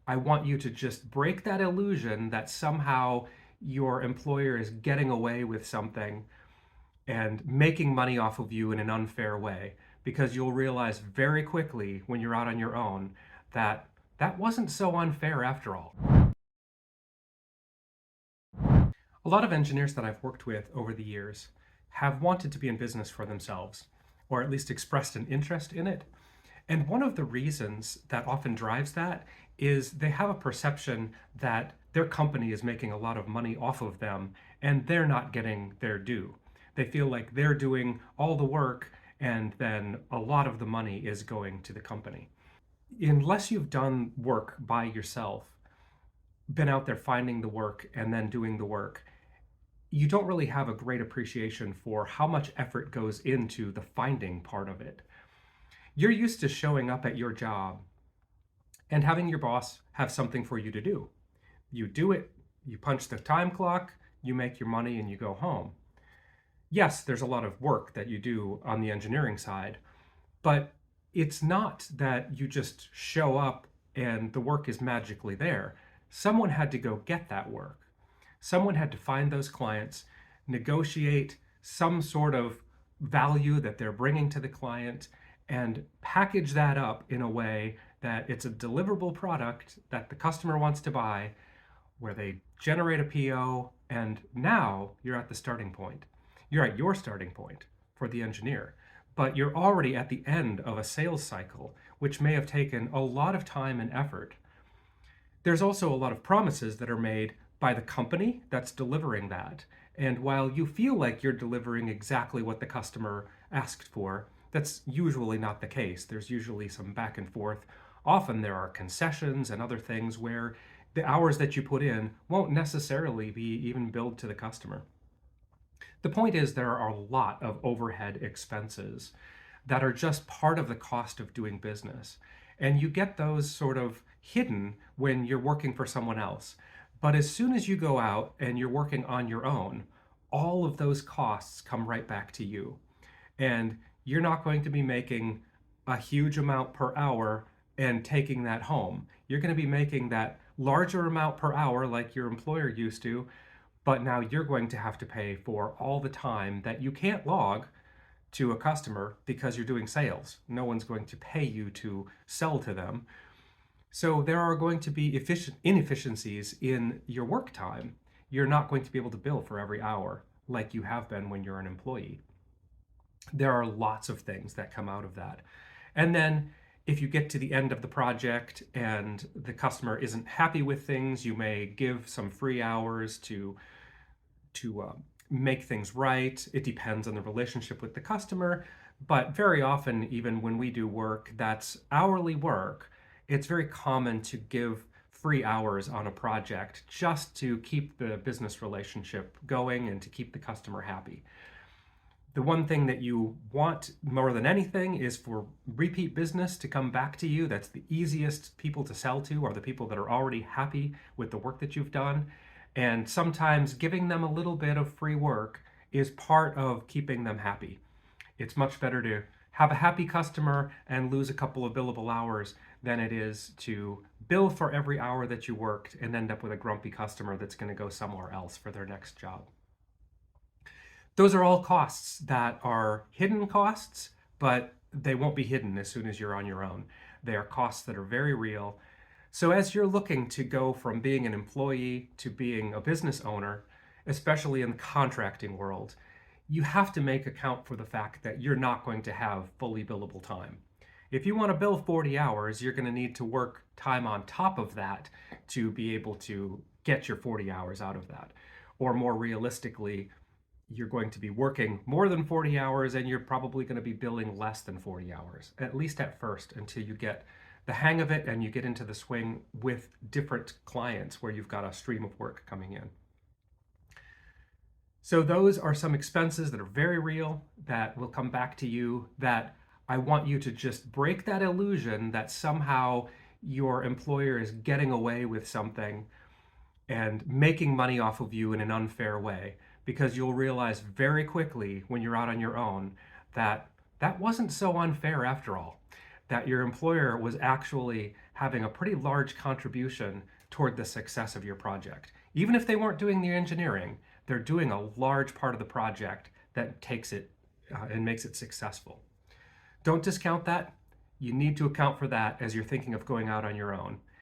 I want you to just break that illusion that somehow your employer is getting away with something and making money off of you in an unfair way, because you'll realize very quickly when you're out on your own that that wasn't so unfair after all. A lot of engineers that I've worked with over the years have wanted to be in business for themselves, or at least expressed an interest in it. And one of the reasons that often drives that is they have a perception that their company is making a lot of money off of them and they're not getting their due. They feel like they're doing all the work and then a lot of the money is going to the company. Unless you've done work by yourself, been out there finding the work and then doing the work, you don't really have a great appreciation for how much effort goes into the finding part of it. You're used to showing up at your job and having your boss have something for you to do. You do it, you punch the time clock, you make your money, and you go home. Yes, there's a lot of work that you do on the engineering side, but it's not that you just show up and the work is magically there. Someone had to go get that work. Someone had to find those clients, negotiate some sort of value that they're bringing to the client, and package that up in a way that it's a deliverable product that the customer wants to buy, where they generate a PO, and now you're at the starting point. You're at your starting point for the engineer, but you're already at the end of a sales cycle, which may have taken a lot of time and effort. There's also a lot of promises that are made by the company that's delivering that. And while you feel like you're delivering exactly what the customer asked for, that's usually not the case. There's usually some back and forth. Often there are concessions and other things where the hours that you put in won't necessarily be even billed to the customer. The point is, there are a lot of overhead expenses that are just part of the cost of doing business. And you get those sort of hidden when you're working for someone else. But as soon as you go out and you're working on your own, all of those costs come right back to you. And you're not going to be making a huge amount per hour and taking that home. You're going to be making that larger amount per hour like your employer used to, but now you're going to have to pay for all the time that you can't log to a customer because you're doing sales. No one's going to pay you to sell to them. So there are going to be inefficiencies in your work time. You're not going to be able to bill for every hour like you have been when you're an employee. There are lots of things that come out of that. And then if you get to the end of the project and the customer isn't happy with things, you may give some free hours to make things right. It depends on the relationship with the customer, but very often, even when we do work that's hourly work, it's very common to give free hours on a project just to keep the business relationship going and to keep the customer happy. The one thing that you want more than anything is for repeat business to come back to you. That's the easiest people to sell to, are the people that are already happy with the work that you've done. And sometimes giving them a little bit of free work is part of keeping them happy. It's much better to have a happy customer and lose a couple of billable hours than it is to bill for every hour that you worked and end up with a grumpy customer that's going to go somewhere else for their next job. Those are all costs that are hidden costs, but they won't be hidden as soon as you're on your own. They are costs that are very real. So as you're looking to go from being an employee to being a business owner, especially in the contracting world, you have to make account for the fact that you're not going to have fully billable time. If you want to bill 40 hours, you're going to need to work time on top of that to be able to get your 40 hours out of that. Or more realistically, you're going to be working more than 40 hours and you're probably going to be billing less than 40 hours, at least at first, until you get the hang of it and you get into the swing with different clients where you've got a stream of work coming in. So those are some expenses that are very real that will come back to you, that I want you to just break that illusion that somehow your employer is getting away with something and making money off of you in an unfair way, because you'll realize very quickly when you're out on your own that that wasn't so unfair after all. that your employer was actually having a pretty large contribution toward the success of your project. Even if they weren't doing the engineering, they're doing a large part of the project that takes it and makes it successful. Don't discount that. You need to account for that as you're thinking of going out on your own.